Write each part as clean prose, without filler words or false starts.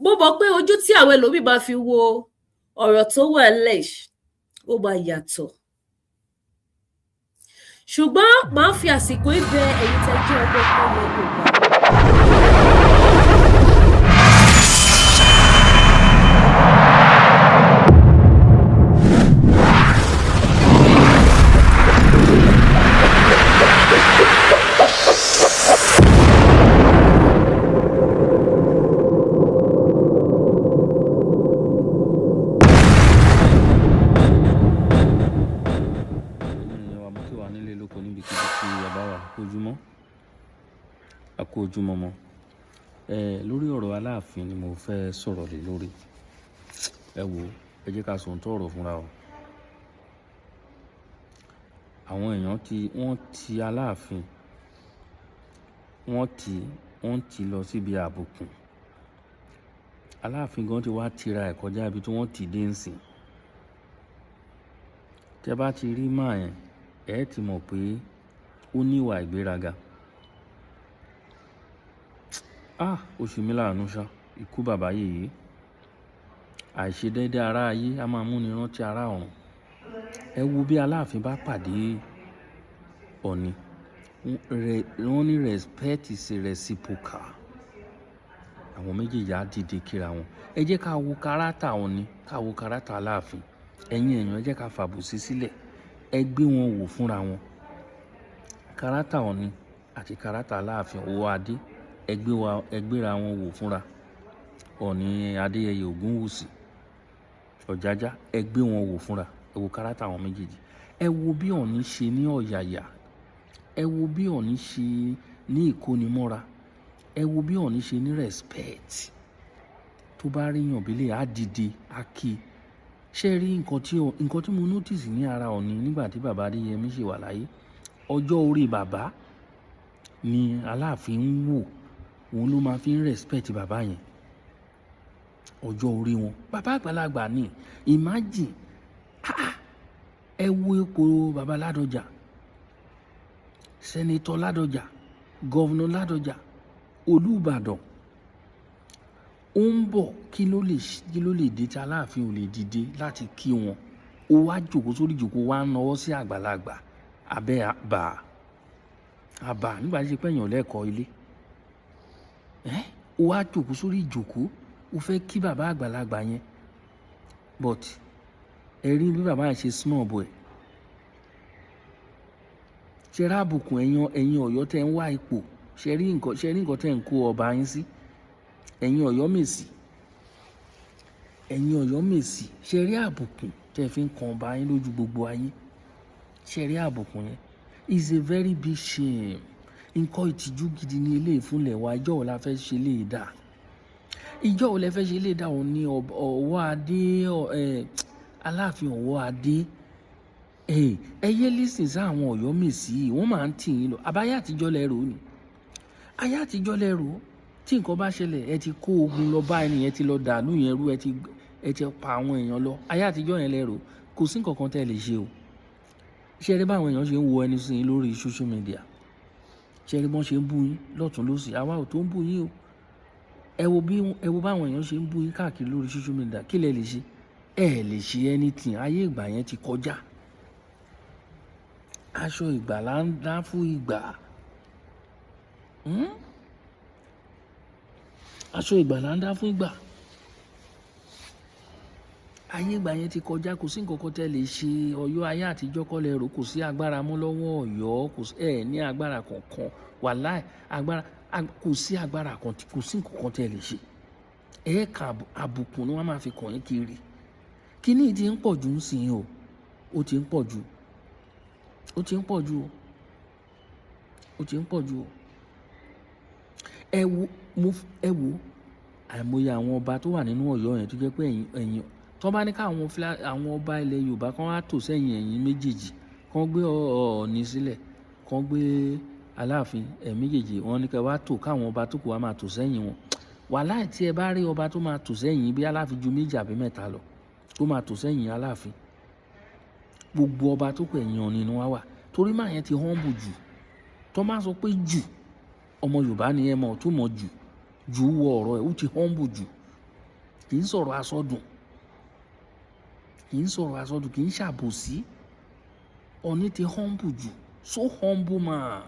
mo mọ̀ pé ojú tí àwọn ẹlòmíì máa fi wo ọ̀rọ̀ tó wà ńlẹ̀ yìí ó máa yàtọ̀, ṣùgbọ́n màá fi àsìkò yìí bẹ ẹ̀yin tẹ́ jẹ́ ọmọ ọkọ Yorùbá. Kú ojúmọ́ mọ́. Lórí ọ̀rọ̀ Aláàfin ni mo fẹ́ sọ̀rọ̀ lé lórí. Ẹ wò, ẹ jẹ́ ká sòótọ́ ọ̀rọ̀ fúnra o. Àwọn èèyàn wọ́n ti Aláàfin, wọ́n ti lọ síbi àbùkù. Aláàfin gan ti wá tira ẹ̀ kọjá ibi tí wọ́n ti dé nsìn. Tẹ́ bá ti rí máa yẹn, ẹ ti mọ̀ pé ó ní ìwà ìgbéraga. Ó ṣe mí láàánú ṣá, ikú bàbá yèyé. Àìṣedéédé ará ayé a máa múni rántí ará ọ̀run. Ẹ wo bí Aláàfin bá pàdé Ọ̀ọ̀ni. Wọ́n ní respect is reciprocal. Àwọn méjèèjì á dìde kíra wọn. Ẹ jẹ́ ká wo kárátà Ọ̀ọ̀ni, ká wo kárátà Aláàfin. Ẹ̀yin èèyàn ẹ jẹ́ ká fàbùsí sílẹ̀. Ẹ gbé wọn wò fúnra wọn. Kárátà Ọ̀ọ̀ni àti kárátà Aláàfin owó adé. Ẹ gbéra wọn wò fúnra. Ọ̀ọ̀ni Adéyẹyè Ògúnwùsì Ọ̀jájá, ẹ gbé wọn wò fúnra. Ẹ wo kárátà àwọn méjèèjì. Ẹ wo bí Ọ̀ọ̀ni ṣe ní ọ̀yàyà. Ẹ wo bí Ọ̀ọ̀ni ṣe ní ìkónimọ́ra. Ẹ wo bí Ọ̀ọ̀ni ṣe ní respect. Tó bá rí yàn bílẹ̀ á dìde, á kí. Ṣé rí nǹkan tí mo notice ní ara Ọ̀ọ̀ni nígbà tí bàbá Adéyẹmí ṣì wà láyé? Ọjọ́ orí bàbá ni Aláàfin ń wò. Òun ló máa fi ń respect bàbá yẹn. Ọjọ́ orí wọn. Bàbá àgbàlagbà ni. Imagine. Ẹ wo ipò bàbá Ládọjà, Senator Ládọjà, Governor Ládọjà, Olúbàdàn. Ó ń bọ̀ kí ló lè dé tí Aláàfin ò lè dìde láti kí wọn. Ó wá jókòó sórí ìjókòó wá ń nawọ́ sí àgbàlagbà. Abẹ́ àbà nígbà tí ṣe pẹ́yàn lẹ́kọ̀ọ́ ilé. Ó wá jókòó sórí ìjókòó, ó fẹ́ kí bàbá àgbàlagbà yẹn. But ẹ rí bí bàbá yẹn ṣe small boy. Ṣé rí àbùkù ẹ̀yin Ọ̀yọ́ tẹ́ ń wá ipò? Ṣé rí nǹkan tẹ́ ń kó ọba yín sí? Ẹ̀yin Ọ̀yọ́ Mèsì. Ṣé rí àbùkù tẹ́ fi ń kan ọba yín lójú gbogbo ayé? Ṣé rí àbùkù yẹn? It's a very big shame. Nǹkan ìtìjú gidi ní ilé ìfúnlẹ̀ wa. Ìjọ́ wo la fẹ́ ṣe lè dà? Ìjọ́ wo lẹ fẹ́ ṣe lè dà òun ní ọwọ́ adé Aláàfin ọwọ́ adé? Ẹ yé lísìn sí àwọn Ọ̀yọ́ Mèsì, wọ́n máa ń tì yín lọ. Àbáyé àtijọ́ lẹ́rù ni. Ayé àtijọ́ lẹ́rù. Tí nǹkan bá ṣẹlẹ̀ ẹ ti kó ogun lọ bá ẹnìyẹn, ti lọ dàlú yẹn rú, ẹ ti pa àwọn èèyàn lọ. Ayé àtijọ́ yẹn lẹ́rù. Kò sí nǹkan kan tẹ́ lè ṣe o. Ṣé rí báwọn èèyàn ṣe ń wo ẹni sí yín lórí social media? Ṣé rí bọ́n ṣe ń bú yín lọ́tùn lósì? Àwa ò tó ń bú yín o. Ẹ wo báwọn èèyàn ṣe ń bú yín káàkiri lórí social media. Kí lẹ lè ṣe? Ẹ lè ṣe anything. Ayé ìgbà yẹn ti kọjá. Aṣọ ìgbàlà ń dá fún ìgbà. Aṣọ ìgbàlà ń dá fún ìgbà. Ayé ìgbà yẹn ti kọjá, kò sí nǹkan kan tẹ́ lè ṣe. Ọ̀yọ́ ayé àtijọ́ kọ́ lẹ rò, kò sí agbára mọ́ lọ́wọ́ Ọ̀yọ́, ní agbára kankan. Wàláì kò sí agbára kan, kò sí nǹkan kan tẹ́ lè ṣe. Ẹ̀ka àbùkù ni wọ́n máa fi kàn yín kiri. Kíní ti ń pọ̀ jù ń sìn o. Ó ti ń pọ̀ jù. Ẹ wo àìmọye àwọn ọba tó wà nínú Ọ̀yọ́ yẹn tó jẹ́ pé ẹ̀yin tó bá ní káwọn àwọn ọba ilẹ̀ Yorùbá kan wá tò sẹ́yìn ẹ̀yin méjèèjì, kan gbé Ọọ̀ni sílẹ̀, kan gbé Aláàfin méjèèjì, wọ́n ní kẹ́ wá tò káwọn ọba tó kù wá máa tò sẹ́yìn wọn. Wàláì tí ẹ bá rí ọba tó máa tò sẹ́yìn bí Aláàfin ju 2 àbí 3 lọ, tó máa tò sẹ́yìn Aláàfin, gbogbo ọba tó kù ẹ̀yìn Ọọ̀ni ni wọ́n wà. Torí máa yẹn ti humble jù. Tó máa sọ pé jù, ọmọ Yorùbá ni ẹ mọ̀ tó mọ̀ jù wọ ọ̀rọ̀ ẹ̀, ó ti humble jù. kì í sọ̀rọ̀ asọdùn, kì í sọ̀rọ̀ asọdùn, kì í ṣàbòsí. Ọ̀ní ti humble jù, so humble man.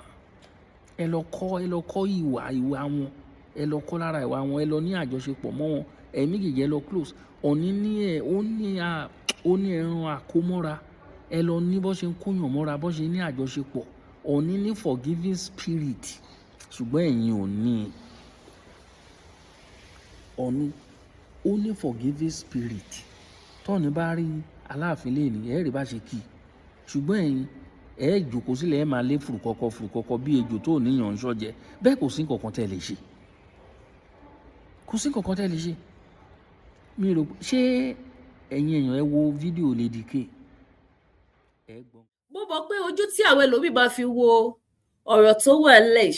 Ẹ lọ kọ́ ìwà wọn, ẹ lọ kọ́ lára ìwà wọn, ẹ lọ ní àjọṣepọ̀ mọ́ wọn, ẹ̀mí gìgẹ́ lọ close. Ọ̀ní ní ó ní ẹran àkómọ́ra, ẹ lọ ní bó ṣe ń kóyàn mọ́ra, bó ṣe ní àjọṣepọ̀. Ọ̀ní ní forgiving spirit, ṣùgbọ́n ẹ̀yin ò ní. Ọ̀ní ó ní forgiving spirit. Tọ́ni bá rí Aláàfin lẹ́ni, ẹ rí bá ṣe kí, ṣùgbọ́n ẹ̀yin ẹ jókòó sílẹ̀, ẹ máa lé fùrùkọ́kọ́ bí ejò tó níyàn ń ṣọ́jẹ. Bẹ́ẹ̀ kò sí nǹkan tẹ́ lè ṣe, kò sí nǹkan tẹ́ lè ṣe. Mi rò ṣé ẹ̀yin èèyàn ẹ wo fídíò Lady K ẹ gbọ́. Mo mọ̀ pé ojú tí àwọn ẹlòmíì bá fi wo ọ̀rọ̀ tó wà lẹ̀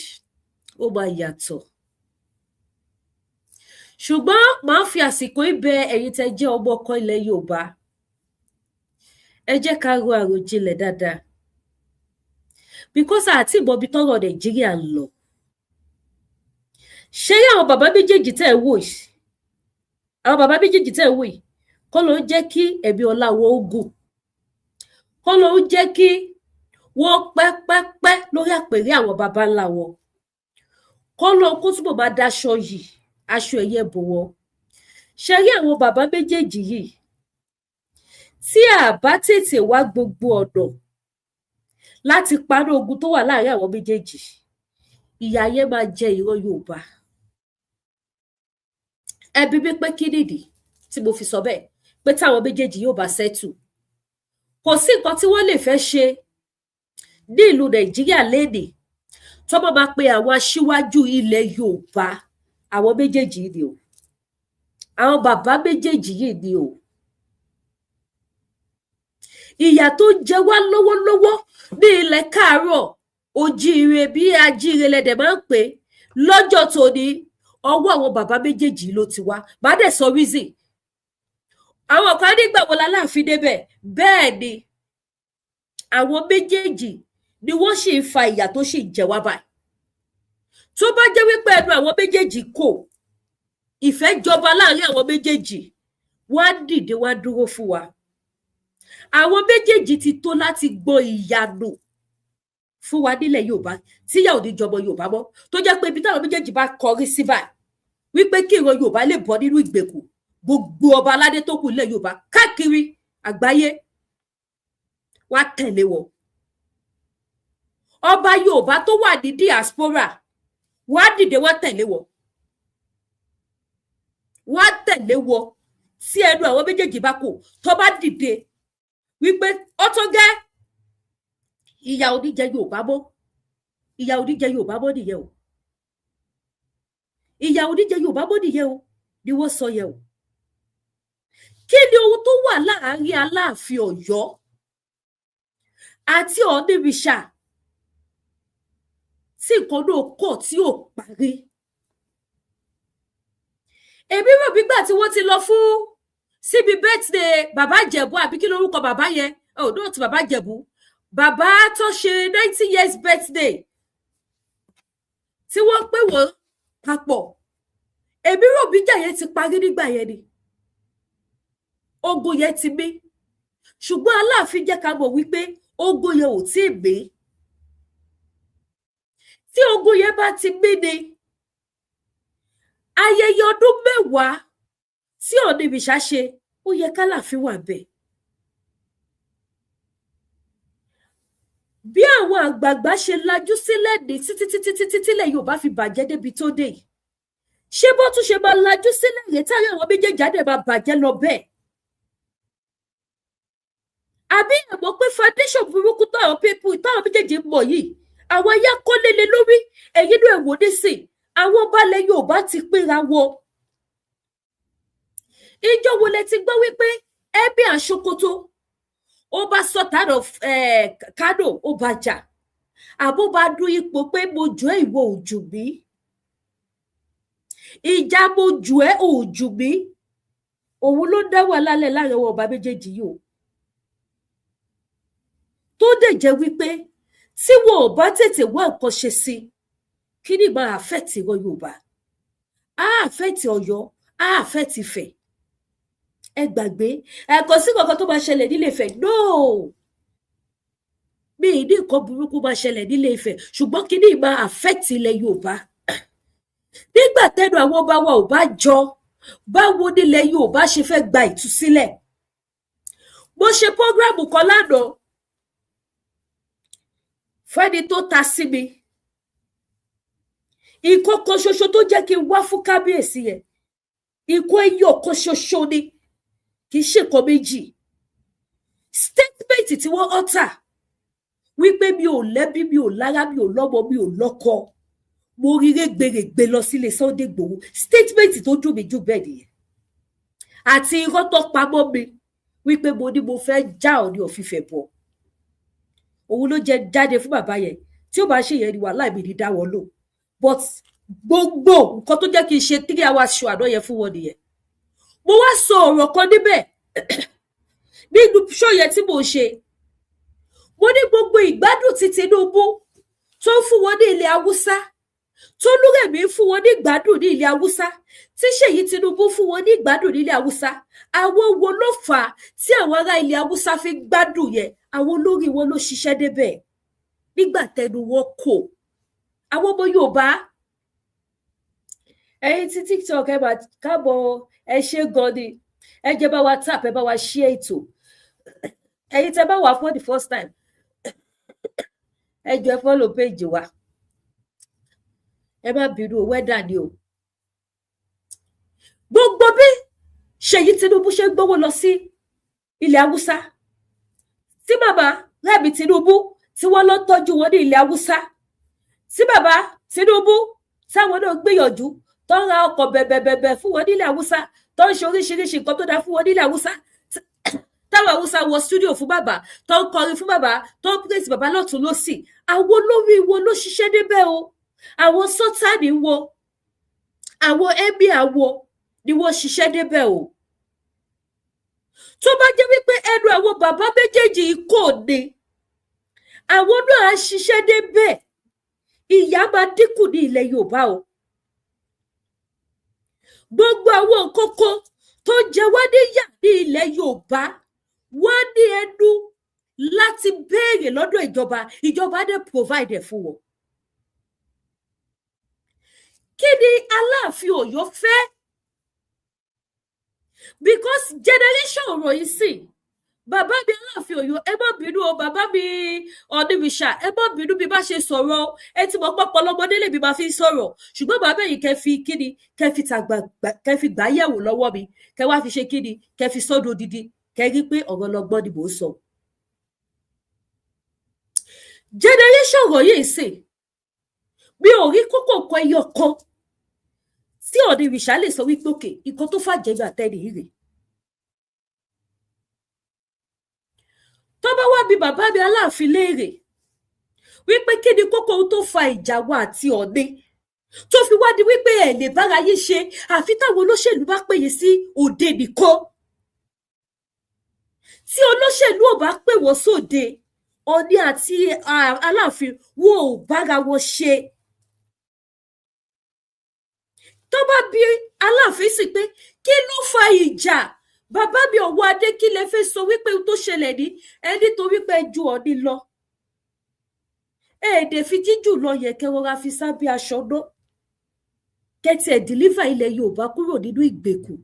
ó máa yàtọ̀, ṣùgbọ́n màá fi àsìkò ibẹ ẹ̀yin tẹ́ jẹ́ ọmọ ọkọ ilẹ̀ Yorùbá, ẹ jẹ́ ká ro àròjinlẹ̀ dáadáa, because àti ìbọ̀bí tọ́rọ̀ Nàìjíríà ń lọ. Ṣé àwọn bàbá méjèèjì tẹ́ ẹ wò yìí, àwọn bàbá méjèèjì tẹ́ ẹ wò yìí, kọ́ ló ń jẹ́ kí ẹ̀mí ọlá wọn ó gùn, kọ́ ló ń jẹ́ kí wọ́n pẹ́ lórí àpèrè àwọn bàbá ńlá wọn, kọ́ ló kó túbọ̀ máa dáṣọ yìí, aṣọ ẹ̀yẹ bò wọ́n. Ṣé rí àwọn bàbá méjèèjì yìí, tí a bá tètè wá gbogbo ọ̀nà láti parí ogun tó wà láàrin àwọn méjèèjì, ìyà yẹn máa jẹ ìran Yorùbá. Ẹbí bí pé kí nìdí tí mo fi sọ bẹ́ẹ̀, pé táwọn méjèèjì yóò bá settle, kò sí nǹkan tí wọ́n lè fẹ́ ṣe ní ìlú Nàìjíríà lénìí tó máa pe àwọn aṣíwájú ilẹ̀ Yorùbá, àwọn méjèèjì ni o, àwọn bàbá méjèèjì yìí ni o. Ìyà tó jẹ wá lọ́wọ́lọ́wọ́ ní ilẹ̀ Káàárọ̀ Oòjíire, bí ajíire lẹ̀dẹ̀ máa ń pè, lọ́jọ́ tòní ọwọ́ àwọn bàbá méjèèjì ló ti wá. Má dẹ̀ sọ reason. Àwọn kan nígbà wo l'Aláàfin débẹ̀, bẹ́ẹ̀ ni àwọn méjèèjì ni wọ́n sì ń fa ìyà tó sì ń jẹ wá báyìí. Tó bá jẹ́ wípé ẹnu àwọn méjèèjì kò, ìfẹ́ jọba láàrin àwọn méjèèjì, wọ́n á dìde, wọ́n á dúró fún wa. Àwọn méjèèjì ti tó láti gbọ́ ìyanu fún wa nílẹ̀ Yorùbá, tíyà ò ní jọmọ Yorùbá mọ́, tó jẹ́ pé ibi táwọn méjèèjì bá kọrí sí báyìí, wípé kí ìran Yorùbá lè bọ́ nínú ìgbèkùn, gbogbo ọba aládé tó kù nílẹ̀ Yorùbá káàkiri àgbáyé wá tẹ̀lé wọn. Ọba Yorùbá tó wà ní diaspora wá dìde, wá tẹ̀lé wọn, wá tẹ̀lé wọn. Tí ẹnu àwọn méjèèjì bá kò, tó bá dìde wípé ó tó gẹ́, ìyà ò ní jẹ Yorùbá mọ́, ìyà ò ní jẹ Yorùbá mọ́ nìyẹn o, ìyà ò ní jẹ Yorùbá mọ́ nìyẹn o, ni wọ́n sọ yẹn o. Kí ni ohun tó wà láàárín Aláàfin Ọ̀yọ́ àti Ọ̀ọ̀nìrìṣà tí nǹkan náà kọ̀ tí ò parí? Èmi rò bígbà tí wọ́n ti lọ fún síbi birthday bàbá Ìjẹ̀bú, àbí kí lórúkọ bàbá yẹn, náà ti bàbá Ìjẹ̀bú, bàbá tó ṣe 90 years birthday tí wọ́n pè wọ́n papọ̀. Èmi rò bíjà yẹn ti parí nígbà yẹn ni, ogun yẹn ti mí. Ṣùgbọ́n Aláàfin jẹ́ ká mọ̀ wípé ogun yẹn ò tí ì mí. Tí ogun yẹn bá ti mí ni, ayẹyẹ ọdún 10 tí Ọ̀ọ̀nìrìṣà ṣe, ó yẹ k'Aláàfin wà bẹ́ẹ̀. Bí àwọn àgbààgbà ṣe lajú sílẹ̀ ní títí tílẹ̀ Yorùbá fi bàjẹ́ débi tó dé yìí, ṣé bó tún ṣe máa lajú sílẹ̀ rẹ̀ táyà àwọn méjèèjì á dẹ̀ máa bàjẹ́ lọ bẹ́ẹ̀? Àbí ẹ̀mọ́ pé foundation burúkú táwọn méjèèjì mọ̀ yìí, àwọn ayá kọ́lélẹ̀ lórí, ẹ̀yin náà wò nísìn, àwọn balẹ̀ Yorùbá ti pínra wọn. Ìjọ wo lẹ ti gbọ́ wípé Emir Sokoto ó bá sọ̀tàn Kano ó bá jà, àbó bá dún ipò pé mo jù ẹ́ ìwọ ò jù mí, ìjà mo jù ẹ́ ò jù mí? Òun ló dá wà lálẹ́ láàrin ọba méjèèjì yìí o. Tó dẹ̀ jẹ́ wípé tí wọn ò bá tètè wá nǹkan ṣe sí, kí ni máa affect ìran Yorùbá? Á affect Ọ̀yọ́, á affect Ifẹ̀, ẹ gbàgbé kò sí kankan tó máa ṣẹlẹ̀ nílé Ifẹ̀ no mi ìdí nǹkan burúkú máa ṣẹlẹ̀ nílé Ifẹ̀ ṣùgbọ́n kíní máa affect ilẹ̀ Yorùbá nígbà tẹ́nu àwọn ọba wa ò bá jọ báwo nílẹ̀ Yorùbá ṣe fẹ́ gba ìtúsílẹ̀ mo ṣe program kan lánàá fẹ́ni tó ta sí mi ìkókó ṣoṣo tó jẹ́ kí n wá fún kábíyèsí yẹn ìkó ẹyọ kan ṣoṣo ni kì í ṣe nǹkan méjì statement tí wọ́n ọ̀tà wípé mi ò lẹ́bí mi ò lára mi ò lọ́mọ mi ò lọ́kọ mo rí rẹ́gbẹ̀rẹ̀gbẹ lọ sílé Sunday Igboho statement tó dùn mí jù bẹ́ẹ̀ nìyẹn àti irọ́ tó pamọ́ mi wípé mo ní mo fẹ́ já Ọọ̀ni of Ifẹ̀ bọ̀ òun ló jẹ́ jáde fún bàbá yẹn tí ó bá ṣe yẹn ni wàhálà mi ní dáwọ́ lò but gbogbo nǹkan tó jẹ́ kí n ṣe 3 hours show àná yẹn fún wọn nìyẹn mo wá sọ ọ̀rọ̀ kan níbẹ̀ nínú show yẹn tí mo ṣe mo ní gbogbo ìgbádùn tí Tinubu tó fún wọn ní ilẹ̀ Haúsá tó Lúrẹ̀mí fún wọn ní ìgbádùn ní ilẹ̀ Haúsá tí Ṣèyí Tinubu fún wọn ní ìgbádùn ní ilẹ̀ Haúsá àwọn wo ló fà á tí àwọn ará ilẹ̀ Haúsá fi gbádùn yẹn àwọn olórí wọn ló ṣiṣẹ́ débẹ̀ nígbà tẹnu wọn kò àwọn ọmọ Yorùbá ẹ̀yin tí TikTok ẹ bá káàbọ̀ ẹ ṣe gan ni ẹ jẹ́ bá wa tap ẹ bá wa share ètò ẹ̀yin tẹ́ bá wà for the first time ẹ jọ̀ọ́ ẹ follow page wa ẹ má bínú weather ni o gbogbo bí Ṣèyí Tinubu ṣe gbówó lọ sí ilẹ̀ Haúsá tí bàbá Rẹ̀mí Tinubu tí wọ́n lọ tọ́jú wọn ní ilẹ̀ Haúsá tí bàbá Tinubu táwọn náà gbìyànjú tó ń ra ọkọ̀ bẹ̀bẹ̀bẹ̀bẹ̀ fún wọn nílẹ̀ Haúsá tó ń ṣe oríṣiríṣi nǹkan tó dáa fún wọn nílẹ̀ Haúsá táwọn Haúsá wọ studio fún bàbá tó ń kọrin fún bàbá tó ń praise bàbá lọ́tún lọ́sì àwọn olórí wọn ló ṣiṣẹ́ débẹ̀ o àwọn sọ́tánì wo àwọn ẹbí àwọ ni wọ́n ṣiṣẹ́ débẹ̀ o tó bá jẹ́ wípé ẹnu àwọn bàbá méjèèjì kò ní àwọn náà ṣiṣẹ́ débẹ̀ ìyà máa dínkù ní ilẹ̀ Yorùbá o gbogbo àwọn kókó tó jẹ wá níyà ní ilẹ̀ Yorùbá wọ́n ní ẹnu láti béèrè lọ́dọ̀ ìjọba dẹ̀ provide fún wọn kí ni Aláàfin Ọ̀yọ́ fẹ́ because generation ọ̀rọ̀ yìí sì bàbá mi Aláàfin Ọ̀yọ́ ẹ má bínú o bàbá mi Ọ̀nìrìṣà ẹ má bínú bí bá ṣe sọ̀rọ̀ ẹ ti mọ̀ pọpọ lọmọdé lèmi máa fi sọ̀rọ̀ ṣùgbọ́n bàbá yìí kẹfì kíni kẹfì tàgbà kẹfì gbà yẹ̀wò lọ́wọ́ mi kẹ wá fi ṣe kíni kẹfì sọdọ odidi kẹ rí pé ọ̀rọ̀ lọ́gbọ́n ni mò ń sọ generation ọ̀rọ̀ yìí sì mi ò rí kókó kan ẹyọ kan tí Ọ̀nìrìṣà lè sọ wípé òkè nǹkan tó fàjẹ́ gbà tẹ́lẹ̀ ire tó bá wá bí bàbá mi Aláàfin léèrè wípé kí ni kókó tó fa ìjà wa àti Ọ̀ọ̀ni tó fi wá di wípé ẹ lè bára yín ṣe àfi táwọn olóṣèlú bá péye sí òde nìkan tí olóṣèlú ò bá pè wọ́n sóde Ọ̀ọ̀ni àti Aláàfin wọn ò bára wọn ṣe tó bá bí Aláàfin sì pé kí ló fa ìjà bàbá mi Ọwọ́adé kí lẹ fẹ́ sọ wípé tó ṣẹlẹ̀ ní ẹni tó wípé ju Ọ̀ọ̀ni lọ èdè fi jíjù lọ yẹ kẹrọra fi sábẹ́ aṣọ náà kẹtì ẹ dìlífà ilẹ̀ Yorùbá kúrò nínú ìgbèkùn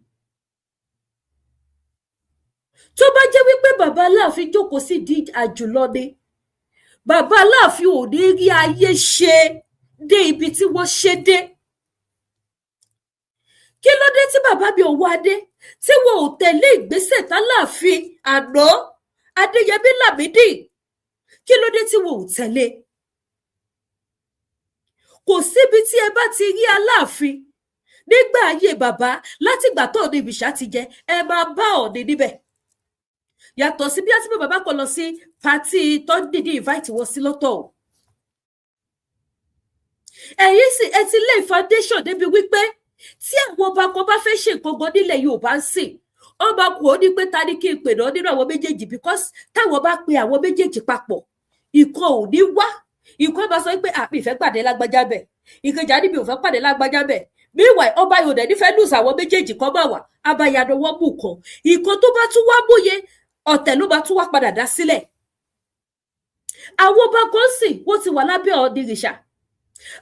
tó bá jẹ́ wípé bàbá Aláàfin jókòó sí di àjùlọ ni bàbá Aláàfin ò ní rí ayé ṣe dé ibi tí wọ́n ṣe dé kí ló dé tí bàbá mi Ọwọ́adé tí wọn ò tẹ̀lé ìgbésẹ̀ t'Aláàfin àná Adéyẹmí Lámídì kí ló dé tí wọn ò tẹ̀lé kò síbi tí ẹ bá ti rí Aláàfin nígbà ayé bàbá látìgbà tó Ọ̀nìrìṣà ti jẹ ẹ máa bá Ọ̀ọ̀ni níbẹ̀ yàtọ̀ sí bí a ti bá bàbá kan lọ sí pàtí tó dìde invite wọn sí lọ́tọ̀ ẹ̀yin sì ẹ ti lé foundation débi wípé tí àwọn ọba kan bá fẹ́ ṣe nǹkan gan nílẹ̀ Yorùbá ń sìn ọba kò ní pé ta ni kí n pè náà nínú àwọn méjèèjì because táwọn bá pe àwọn méjèèjì papọ̀ ìkan ò ní wá ìkan bá sọ pé àpì ìfẹ́ pàdé lágbájá bẹ̀ ìkejì àdìbì ò fẹ́ pàdé lágbájá bẹ̀ meanwhile ọba yóò dẹ̀ nífẹ̀ẹ́ lùsà àwọn méjèèjì kan bá wà abayadọwọ́ mú kan ìkan tó bá tún wá bóyé ọ̀tẹ̀ ló bá tún wá padà dá sílẹ̀. àwọn ọba kan sì wọ́n ti wà lábẹ́ ọ̀nìrìṣà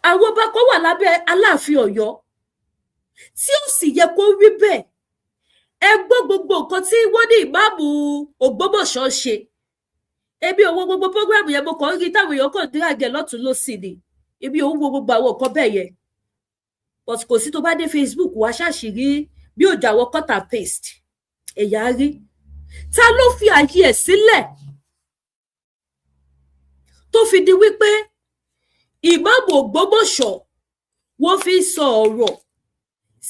àwọn ọba kan wà lábẹ́ aláàfin Ọ̀yọ́ tí ó sì yẹ kó rí bẹ́ẹ̀. ẹ gbọ́ gbogbo nǹkan tí wọ́n ní ìmáàmù Ògbómọ̀ṣọ́ ṣe. ebi òwò gbogbo prógrámù yẹn mo kàn ń rí táwọn èèyàn kàn díràgẹ̀ lọ́tún lósì ni ebi òun wo gbogbo àwọn nǹkan bẹ́ẹ̀ yẹn but kò sí tó bá dé Facebook wá ṣàṣírí bí ó jà wọ cut and paste ẹ̀yà rí ta ló fi àyè ẹ̀ sílẹ̀ tó fi di wípé ìmáàmù Ògbómọ̀ṣọ́ wọ́n fi sọ ọ̀rọ̀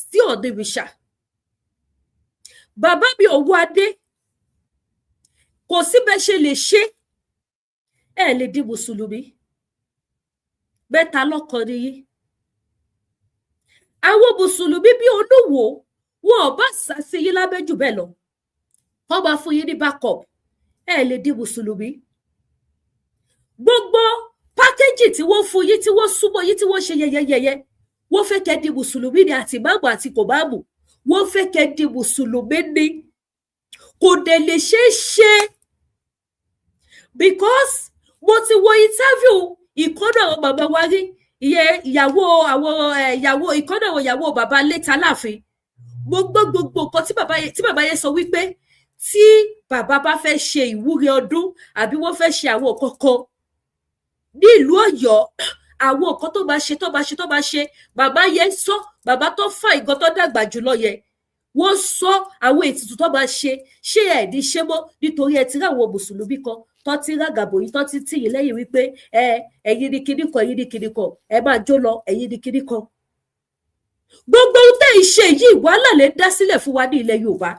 sí Ọ̀nìrìṣà. bàbá mi Òwúadé kò síbẹ̀ ṣe lè ṣe ẹ lè di mùsùlùmí mẹ́ta lọ́kan nìyí. àwọn mùsùlùmí bí Olúwo wọn ò bá sá sí yín lábẹ́ jù bẹ́ẹ̀ lọ wọ́n máa fún yín ní backup ẹ lè di mùsùlùmí. gbogbo pákéjì tí wọ́n fún yín tí wọ́n súnmọ́ yín tí wọ́n ṣe yẹyẹyẹyẹ wọ́n fẹ́ kẹ́ di mùsùlùmí ni àti máàmù àti kò máàmù wọ́n fẹ́ kẹ́ di mùsùlùmí ni kò dẹ̀ lè ṣeé ṣe because mo ti wo interview ìkọ́nà àwọn bàbá wa rí ìyẹn ìyàwó àwọn ìyàwó ìkọ́nà àwọn ìyàwó bàbá Létà Láàfin mo gbọ́ gbogbo nǹkan tí bàbá yẹn sọ wípé tí bàbá bá fẹ́ ṣe ìwúre ọdún àbí wọ́n fẹ́ ṣe àwọn nǹkan kan ní ìlú Ọ̀yọ́ àwọn nǹkan tó bá ṣe bàbá yẹn sọ bàbá tó fà ìgan tó dàgbà jùlọ yẹn wọ́n sọ àwọn ètùtù tó bá ṣe ẹ̀ẹ́dì ṣe mọ́ nítorí ẹ ti rí àwọn mùsùlùmí kan tó ti rágàbò yìí tó ti tì yín lẹ́yìn wípé ẹ̀yin ní kinní kan ẹ̀yin ní kinní kan ẹ máa jó lọ ẹ̀yin ní kinní kan. gbogbo ohun tẹ́ ì ṣe yìí wàhálà lè dá sílẹ̀ fún wa ní ilẹ̀ Yorùbá.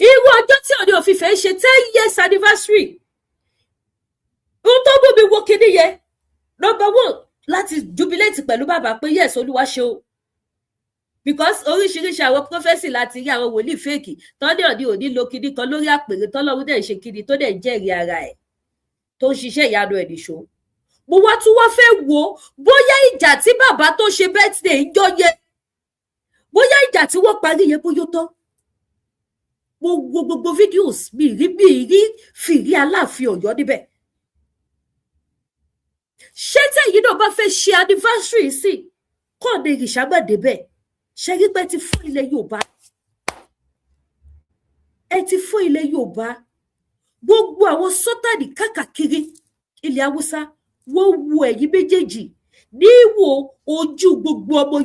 irú ọjọ́ tí Ọọ̀ni of Ifẹ̀ ṣe 10 years anniversary ohun tó mú mi wo kinní yẹn number 1 láti jubilate pẹ̀lú bàbá pé yes Olúwa ṣe o because oríṣiríṣi àwọn prọfẹsì láti rí àwọn wòlíì fèkì tọ́dẹ̀ òní òní lo kinní kan lórí àpèrè tọ́lọ́run dẹ̀ ṣe kinní tó dẹ̀ jẹ́rìí ara ẹ̀ tó ń ṣiṣẹ́ ìyanu ẹ̀ nìṣó. mo wá tún wá fẹ́ wo bóyá ìjà tí bàbá tó ṣe birthday jọ yẹ bóyá ìjà tí wọ́n parí yẹn bóyá tán. mo wo gbogbo videos mi rí fìrí Aláàfin Ọ̀yọ́ níbẹ̀. ṣé tẹ̀yin náà bá fẹ́ ṣe anniversary sí kọ́ọ̀dé ìṣàgbàdé bẹ́ẹ̀ ṣe rí pé ti fún ilẹ̀ Yorùbá ẹ ti fún ilẹ̀ Yorùbá gbogbo àwọn sọ́tàdì káàkiri ilẹ̀ Haúsá wọ́n wo ẹ̀yin méjèèjì níwò ojú gbogbo ọmọ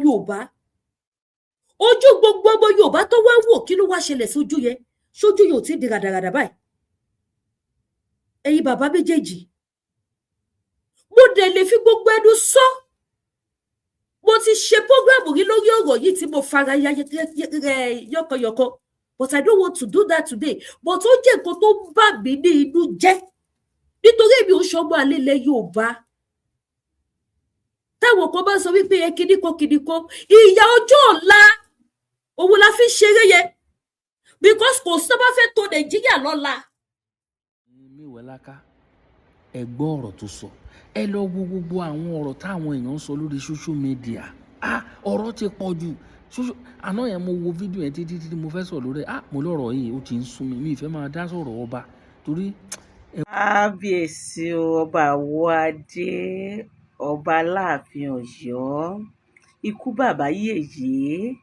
Yorùbá tó wá wò kí ló wá ṣẹlẹ̀ sójú yẹn sójú yóò ti di ràdàràdà báyìí. ẹ̀yin bàbá méjèèjì mo dẹ̀ lè fi gbogbo ẹnu sọ mo ti ṣe program rí lórí ọ̀rọ̀ yìí tí mo fara ya yọkọyọkọ but I don't want to do that today but ó jẹ́ nǹkan tó ń bà mí ní inú jẹ́ nítorí èmi ò ṣọmọ àlelẹ̀ Yorùbá táwọn kan bá sọ wípé kíní kan ìyà ọjọ́ ọ̀la òun la fi ṣeré yẹn because kò sọ bá fẹ́ tó Nàìjíríà lọ́la. míwẹ́ láká ẹ gbọ́ ọ̀rọ̀ tó sọ ẹ lọ wo gbogbo àwọn ọ̀rọ̀ táwọn èèyàn ń sọ lórí social media ọ̀rọ̀ ti pọ̀ jù àná yẹn mo wo fídíò yẹn títí mo fẹ́ sọ̀rọ̀ lórí mo lọ́rọ̀ yìí ó ti ń sún mi ìfẹ́ máa dá sọ̀rọ̀ ọba torí. kábíyèsí ọba Àwọ̀adé ọba Aláàfin Ọ̀yọ́ ikú bàbá yèyé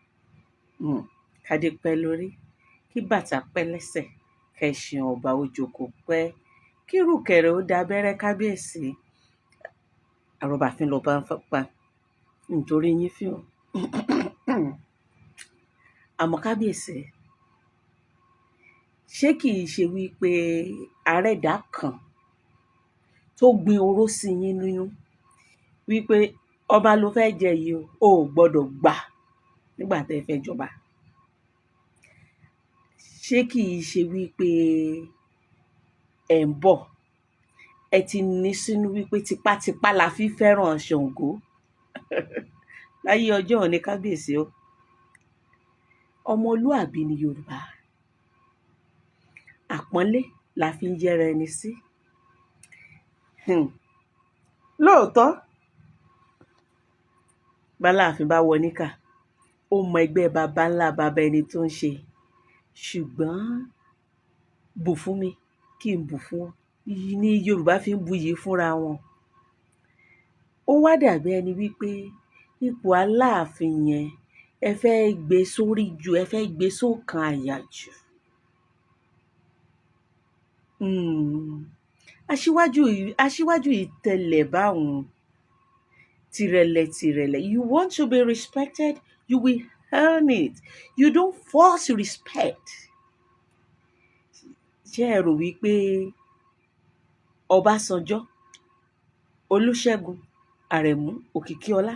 kádé pẹ́ lórí kí bàtà pẹ́ lẹ́sẹ̀ kẹsàn ọba òjòkó pẹ́ kí rùkẹ̀rẹ̀ ó dábẹ́rẹ́ kábíyèsí àròbàfin lọba ń fapá nítorí yín fi hàn àmọ́ kábíyèsí ṣé kìí ṣe wípé àrẹ̀dá kan tó gbin oró sí yín nínú wípé ọba ló fẹ́ jẹ yìí o ò gbọ́dọ̀ gbà nígbà tẹ́ fẹ́ jọba ṣé kìí ṣe wípé ẹ̀ ń bọ̀ ẹ ti ní sínú wípé tipátipá la fi fẹ́ràn Ṣàngó láyé ọjọ́ òní kábíyèsí o ọmọlúàbí ni Yorùbá àpọ́nlé la fi ń yẹra ẹni sí lóòótọ́ báláàfin bá wọ níkà ó mọ ẹgbẹ́ baba ńlá baba ẹni tó ń ṣe, ṣùgbọ́n bù fún mi kí n bù fún ọ ní Yorùbá fi ń buyì fúnra wọn. Ó wá dàbí ẹni wípé ipò Aláàfin yẹn ẹ fẹ́ gbé sórí jù, ẹ fẹ́ gbé sókàn àyà jù. Aṣíwájú ìtẹ̀lẹ̀ báwọn tìrẹ̀lẹ̀. You want to be respected, you will earn it. You don't force respect. Ṣé ẹ rò wípé Ọbásanjọ́, Olúṣẹ́gun, Àrẹ̀mú, Òkìkíọlá,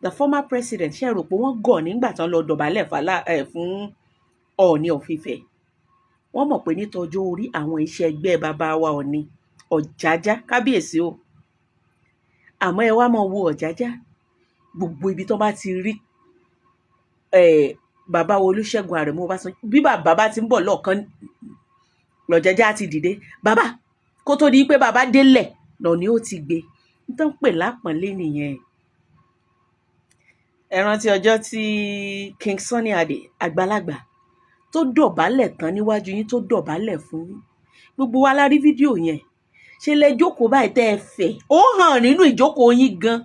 the former president, ṣé ẹ rò pé wọ́n gọ̀ nígbà tán lọ dọ̀bálẹ̀ fún Ọọ̀ni of Ifẹ̀? Wọ́n mọ̀ pé nítọjọ́ orí àwọn iṣẹ́ ẹgbẹ́ bàbá wa Ọọ̀ni Ọ̀jájá, kábíyèsí o. Àmọ́ ẹ wá máa wo Ọ̀jájá, gbogbo ibi tó bá ti rí bàbá wa Olúṣẹ́gun Àrẹ̀mú Ọbásanjọ́, bí bàbá bá ti ń bọ̀ lọ́ọ̀kan l'Ọ̀jájá ti dìde, bàbá kó tó di pé bàbá délẹ̀ lọ ni ó ti gbé. N tó ń pè lápọ̀nlé nìyẹn. Ẹ rántí ọjọ́ tí King Sunny Adé àgbàlagbà tó dọ̀bálẹ̀ tán níwájú yín, tó dọ̀bálẹ̀ fún yín. Gbogbo wa la rí fídíò yẹn. Ṣe lẹ jókòó báyìí tẹ́ ẹ fẹ̀, ó hàn nínú ìjókòó yín gan.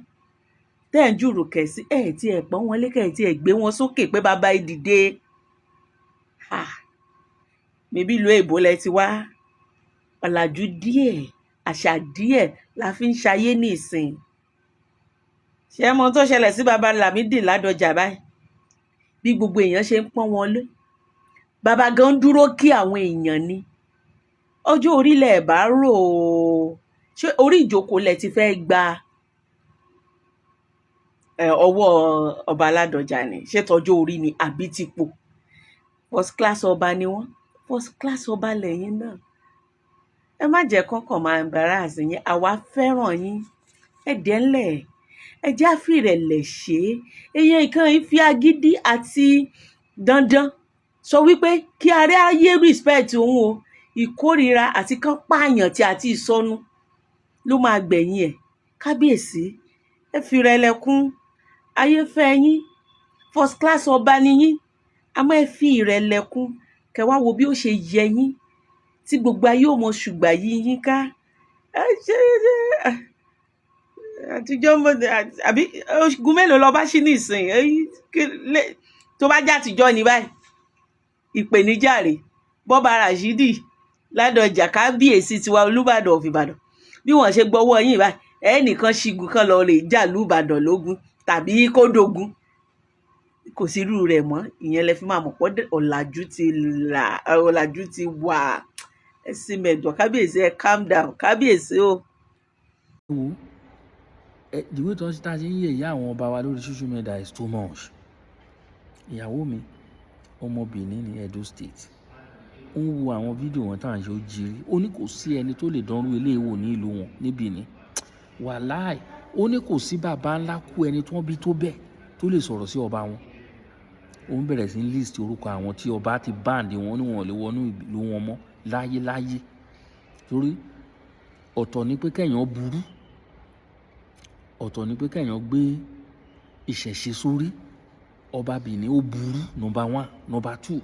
Tẹ́ ẹ̀ ń jùrù kẹ̀sí, tí ẹ̀ pọ́n wọn lé, tí ẹ̀ gbé wọn sókè pé bàbá ẹ dìde. Mébí ìlú èbó lẹ ti wá. Ọ̀làjú díẹ̀, àṣà díẹ̀ la fi ń ṣayé nísìn. Ṣé ẹ mọ tó ṣẹlẹ̀ sí bàbá Lámídì Ládọjà báyìí? Bí gbogbo èèyàn ṣe ń pọ́n wọn lé. Bàbá gan dúró kí àwọn èèyàn ni. Ọjọ́ orílẹ̀ ẹ̀ bá rò ó. Ṣé orí ìjókòó lẹ ti fẹ́ gba ọwọ́ ọba Ládọjà ni? Ṣé tọjọ́ orí ni àbí tipò? First class ọba ni wọ́n. First class ọba lẹ́yìn náà. Ẹ má jẹ́ kọ́kàn máa embarrass yín. Àwa fẹ́ràn yín. Ẹ dẹ́nlẹ̀. Ẹ jẹ́ á fi ìrẹ̀lẹ̀ ṣe é. Èèyàn kan yìí fi agídí àti dandan sọ wípé kí ará ayé respect òun o. Ìkórìíra àti kán pààyàn tí àti ìsọnù ló máa gbẹ̀yìn ẹ̀. Kábíyèsí, ẹ fi ìrẹ̀lẹ̀ kún. Ayé fẹ́ yín. First class ọba ni yín. Àmọ́ ẹ fi ìrẹ̀lẹ̀ kún. Kẹ́ wá wo bí ó ṣe yẹ yín. Tí gbogbo ayé ò mọ ṣùgbà yí yín ká. Àtijọ́ àbí ogun mélòó lọ bá ṣí ní ìsìn? Tó bá jẹ́ àtijọ́ ni báyìí. Ìpèníjà rèé. Bọ́ba Ràṣídì Ládọjà, kábíyèsí tiwa Olúbàdàn of Ìbàdàn. Bí wọ́n ṣe gbọ́wọ́ yín báyìí, ẹnìkan ṣígun kan lọ rè jà lúbàdàn lógun tàbí kó dogun. Kò sí irú rẹ̀ mọ́. Ìyẹn lẹ fi máa mọ̀ pé ọ̀làjú ti wà. Ẹ sì mẹ̀dọ̀, kábíyèsí, ẹ calm down, kábíyèsí o. Wo the way tó ń ṣe ń yẹ̀ ìyá àwọn ọba wa lórí social media is too much. Ìyàwó mi ọmọ Benin ní Edo State, ó ń wo àwọn fídíò wọn tá à ń ṣe ó jírí. Ó ní kò sí ẹni tó lè dánrú ilé ìwò ní ìlú wọn ní Benin. Wàláì, ó ní kò sí bàbá ńlá kú ẹni tó ń bí tó bẹ́ẹ̀ tó lè sọ̀rọ̀ sí ọba wọn. Ó ń bẹ̀rẹ̀ sí ní list orúkọ àwọn tí ọba ti báǹdì wọn ní wọn ò lè wọnú ìlú wọn mọ́ láyéláyé. Torí ọ̀tọ̀ ni pé kẹ́yàn burú, ọ̀tọ̀ ni pé kẹ́yàn gbé ìṣẹ̀ṣe sórí. Ọba Benin ó burú, number 1, number 2,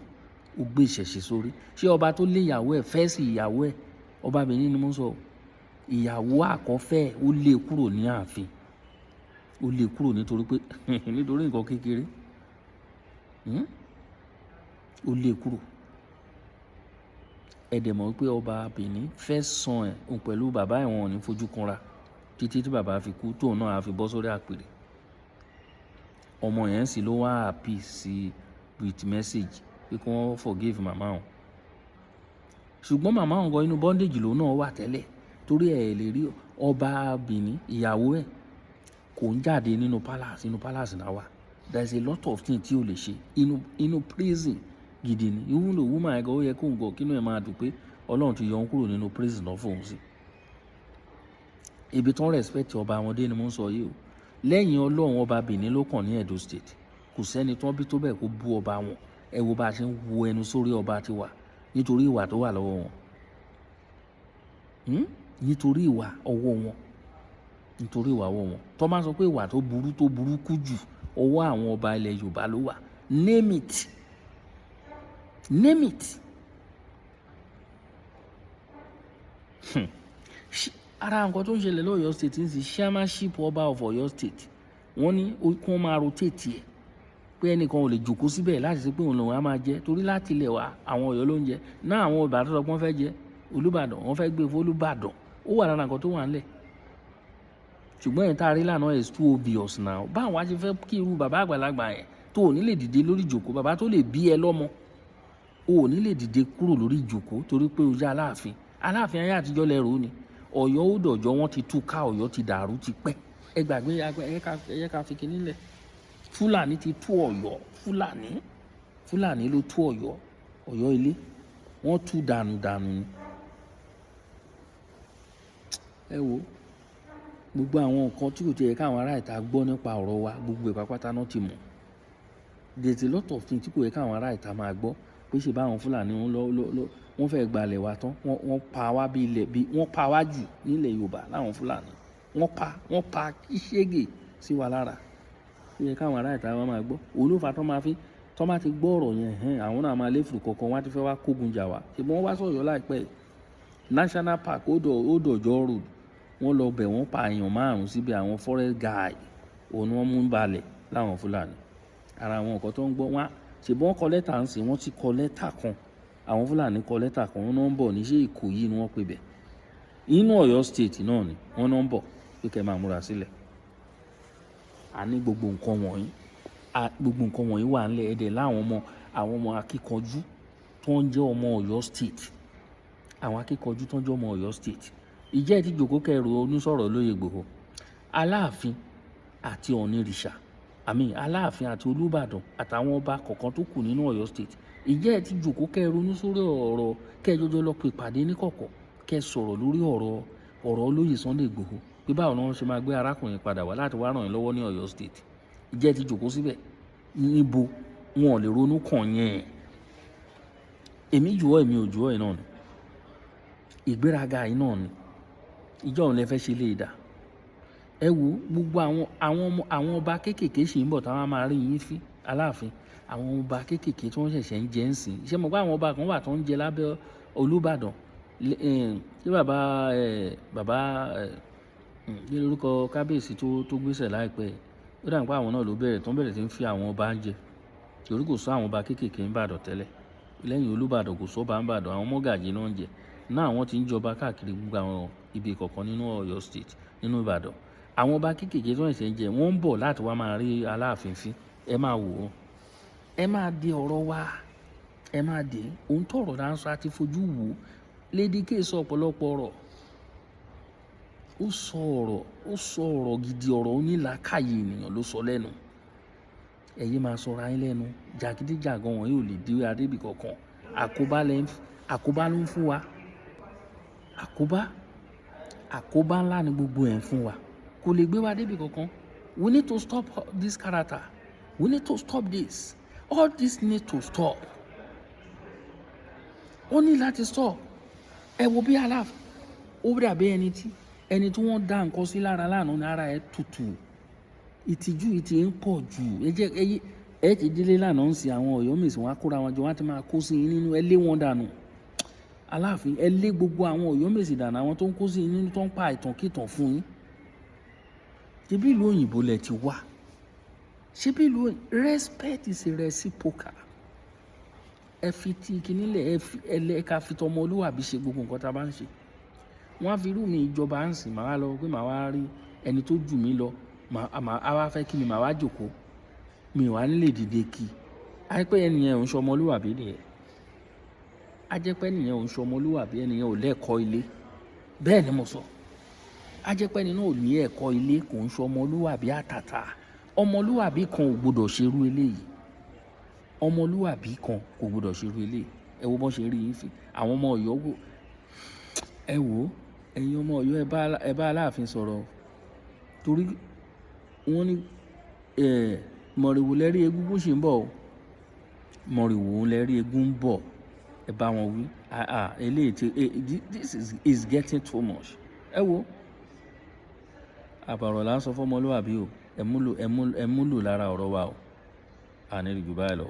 ó gbé ìṣẹ̀ṣe sórí. Ṣé ọba tó lé ìyàwó ẹ̀ fẹ́ sí ìyàwó ẹ̀? Ọba Benin ni mo sọ. Ìyàwó àkọ́fẹ́ ó lé kúrò ní ààfin. Ó lé kúrò nítorí pé nítorí nǹkan kékeré. Ó lé kúrò. Ẹ dẹ̀ mọ̀ wípé ọba Benin fẹ́ san ẹ̀ òun pẹ̀lú bàbá ẹ̀, wọn ò ní fojú kanra títí tí bàbá fi kú, tóun náà á fi bọ́ sórí àpèrè. Ọmọ yẹn sì ló wá happy sí with message pé kí wọ́n forgive màmá òun. Ṣùgbọ́n màmá òun gan inú bondage lòun náà wà tẹ́lẹ̀. Torí ẹ̀ lè rí ọba Benin, ìyàwó ẹ̀ kò ń jáde nínú palace náà wà. There is a lot of things tí o lè ṣe inú prison gidi ni. Even though woman ẹ̀gọ́ ó yẹ kó ń gọ̀ kínú ẹ̀ máa dùn pé Ọlọ́run ti yọ òun kúrò nínú prison náà fóun sí. Ibi tó ń respect ọba wọn dé ni mo ń sọ yìí o. Lẹ́yìn Ọlọ́run, ọba Benin ló kàn ní Edo State. Kò sẹ́ni tó ń bí tó bẹ́ẹ̀ kó bú ọba wọn. Ẹ wo bá a ṣe ń wo ẹnu sórí ọba tiwa nítorí ìwà tó wà lọ́wọ́ wọn. Nítorí ìwà ọwọ́ wọn. nítorí ìwà ọwọ́ wọn. Tó máa sọ pé ìwà tó burúkú jù ọwọ́ àwọn ọba ilẹ̀ Yorùbá ló wà, name it, name it. Ara nǹkan tó ń ṣẹlẹ̀ lọ́yọ̀ state ń sì chairmanship ọba of Ọ̀yọ́ state wọ́n ní kí wọ́n máa rotate ẹ̀ pé ẹnìkan ò lè jòkó síbẹ̀ láti ṣe pé òun lòun á máa jẹ torí láti ilẹ̀ wa àwọn Ọ̀yọ́ ló ń jẹ náà àwọn Ìbàdàn sọ pé wọ́n fẹ́ jẹ Olúbàdàn wọ́n fẹ́ gbé fún Olúbàdàn ó wà lára nǹkan tó wà ńlẹ̀ ṣùgbọ́n ẹ̀ tá a rí lánàá is too obvious now báwọn wá ṣe fẹ́ kí irú bàbá àgbàlagbà yẹn tó ò ní lè dìde lórí ìjòkó bàbá tó lè bí ẹ lọ́mọ ò ní lè dìde kúrò lórí ìjòkó torí pé o jẹ́ Aláàfin ayé àtijọ́ lẹ́rù ni Ọ̀yọ́ ó dọ̀jọ́ wọn ti tú ká Ọ̀yọ́ ti dàrú ti pẹ́ ẹ gbàgbé ẹyẹ ká fi kinní lẹ̀ Fúlàní ti tú Ọ̀yọ́ Fúlàní ló tú Ọ̀yọ́ ilé wọ́n tú dànù ni ẹ wo gbogbo àwọn nǹkan tí kò tiẹ̀ káwọn ará ìta gbọ́ nípa ọ̀rọ̀ wa gbogbo ìpápátá náà ti mọ̀ there's a lot of things tí kò yẹ káwọn ará ìta máa gbọ́ pé ṣe báwọn Fúlàní wọ́n fẹ́ gbalẹ̀ wa tán wọ́n pa wá bí ilẹ̀ bí wọ́n pa wá jù nílẹ̀ Yorùbá láwọn Fúlàní wọ́n pa ìṣègè sí wa lára ó yẹ káwọn ará ìta máa gbọ́ olófà tó máa ti gbọ́ ọ̀rọ̀ yẹn àwọn náà máa léfùrù kọ̀ọ̀kan wá ti fẹ́ wá kógun jà wá ṣùgbọ́n wọ́n wá sọ̀yọ́ láìpẹ́ National Park ó dọ̀jọ́ road wọ́n lọ bẹ̀ wọ́n pa èèyàn 5 síbi àwọn forest guy òun wọ́n mú balẹ̀ láwọn Fúlàní ara àwọn nǹkan tó ń gbọ́ wọn ṣùgbọ́n kọ lẹ́tà ń sìn wọ́n ti kọ lẹ́tà kan àwọn Fúlàní kọ lẹ́tà kan wọ́n náà ń bọ̀ níṣẹ́ Ìkòyí ni wọ́n pè bẹ̀ inú Ọ̀yọ́ state náà ni wọ́n náà ń bọ̀ pé kẹ́ máa múra sílẹ̀ a ní gbogbo nǹkan wọ̀nyí wà ńlẹ̀ ẹ̀dẹ̀ láwọn ọmọ akíkanjú tó ń jẹ́ ọmọ Ọ̀yọ́ state àwọn akíkanjú tó ń jẹ́ ọmọ Ọ̀yọ́ state ìjẹ́ ti jòkó kẹrù onísọ̀rọ̀ lóye Ìgbòho Aláàfin àti Ọ̀nìrìṣà Aláàfin àti Olúbàdàn àtàwọn ọba kọ̀ọ̀kan tó kù nínú Ọ̀yọ́ state ìjẹ́ ti jòkó kẹrù onísọ̀rọ̀ ọ̀rọ̀ kẹjọjọ lọ pè pàdé níkọ̀kọ̀ kẹ sọ̀rọ̀ lórí ọ̀rọ̀ olóyè Sunday Ìgbòho pé báwo ni wọ́n ṣe máa gbé arákùnrin padà wá láti wá ràn yín lọ́wọ́ ní Ọ̀yọ́ state ìjẹ́ ti jòkó síbẹ̀ níbo wọn ò lè ronú kàn yẹn èmi jùwọ́ èmi ò jùwọ́ ẹ̀ náà ni ìgbéraga yìí náà ni ìjọ òun lè fẹ́ ṣe lè dà ẹ wo gbogbo àwọn ọba kéékèèké ṣì ń bọ̀ táwọn máa rí yín fí Aláàfin àwọn ọba kéékèèké tí wọ́n ṣẹ̀ṣẹ̀ ń jẹ ń sìn ṣé mo gbọ́ àwọn ọba kan wà tó ń jẹ lábẹ́ Olúbàdàn ṣé bàbá ní lórúkọ kábíyèsí tó gbéṣẹ̀ láìpẹ́ ó dà nípa àwọn náà ló bẹ̀rẹ̀ tí ń fi àwọn ọba ń jẹ torí kò sọ àwọn ọba kéékèèké ń bàdàn tẹ́lẹ̀ lẹ́yìn Olúbàdàn kò sọ ọba ń bàdàn àwọn mọ́gàjì náà ń jẹ náà wọ́n ti ń jọba káàkiri gbogbo àwọn ibi kọ̀ọ̀kan nínú Ọ̀yọ́ state nínú Ìbàdàn àwọn ọba kéékèèké tó ń ṣe ń jẹ wọ́n ń bọ̀ láti wá máa rí Aláàfin fín ẹ máa wò ó ẹ máa di ọ̀rọ̀ wa ẹ máa dé òun tọ̀rọ̀ náà sọ àti fojú wò ó Lady K sọ ọ̀pọ̀lọpọ̀ ọ̀rọ̀ ó sọ ọ̀rọ̀ gidi ọ̀rọ̀ onílàákàyè ènìyàn ló sọ lẹ́nu ẹ̀yin máa sọra yín lẹ́nu jàgídíjàgan wọn yóò lè dé adébì kankan àkóbá ló ń fún wa àkóbá ńlá ni gbogbo ẹ̀ ń fún wa kò lè gbé wa débì kankan we need to stop this character we need to stop this all this need to stop ó ní láti stop ẹ wo bí Aláàfin ó dàbí ẹni tí wọ́n dá nǹkan sí lára lánàá ní ara ẹ̀ tutù ìtìjú ìtì ń pọ̀ jù ẹ ti délé lánàá ń sin àwọn Ọ̀yọ́ mèsì wọn á kóra wọn jọ wọn á ti máa kó sí yín nínú ẹ lé wọn dànù Aláàfin ẹ lé gbogbo àwọn Ọ̀yọ́ mèsì dànù àwọn tó ń kó sí yín nínú tó ń pa ìtànkìtàn fún yín ṣebí ìlú òyìnbó lẹ ti wá ṣebí ìlú respect is a reciprocal ẹ fi ti kínílẹ̀ ẹ ká fi tọmọlúwàbí ṣe gbogbo nǹkan tá a bá ń ṣe wọ́n á fi irú mi ìjọba ń sìn màá lọ pé màá wá rí ẹni tó jù mí lọ a wá fẹ́ kí mi màá wá jòkó mi ò wá nílè dìde kí á pé ẹnìyẹn ò ń ṣọmọlúwàbí nìyẹn á jẹ́ pé ẹnìyẹn ò ń ṣọmọlúwàbí ẹnìyẹn ò lẹ́ẹ̀kọ́ ilé bẹ́ẹ̀ ni mo sọ á jẹ́ pé ẹni náà ò ní ẹ̀kọ́ ilé kò ń ṣọmọlúwàbí àtàtà ọmọlúwàbí kan ò gbọdọ̀ ṣerú eléyìí ọmọlúwàbí kan kò gbọdọ̀ ṣerú eléyìí ẹ wo bọ́n ṣe rí yín fi àwọn ọmọ Ọ̀yọ́ wò ẹ wò ẹ̀yin ọmọ Ọ̀yọ́ ẹ bá Aláàfin sọ̀rọ̀ torí wọ́n ní mọ̀rìwò lẹ́rí egúngún ṣì ń bọ̀ mọ̀rìwò lẹ́rí egún ń bọ̀ ẹ bá wọn wí eléyìí tí this is getting too much ẹ wo àbàrọ̀ là ń sọ fọ́mọlúwàbí o ẹ múlò lára ọ̀rọ̀ wa o àní jù báyìí lọ.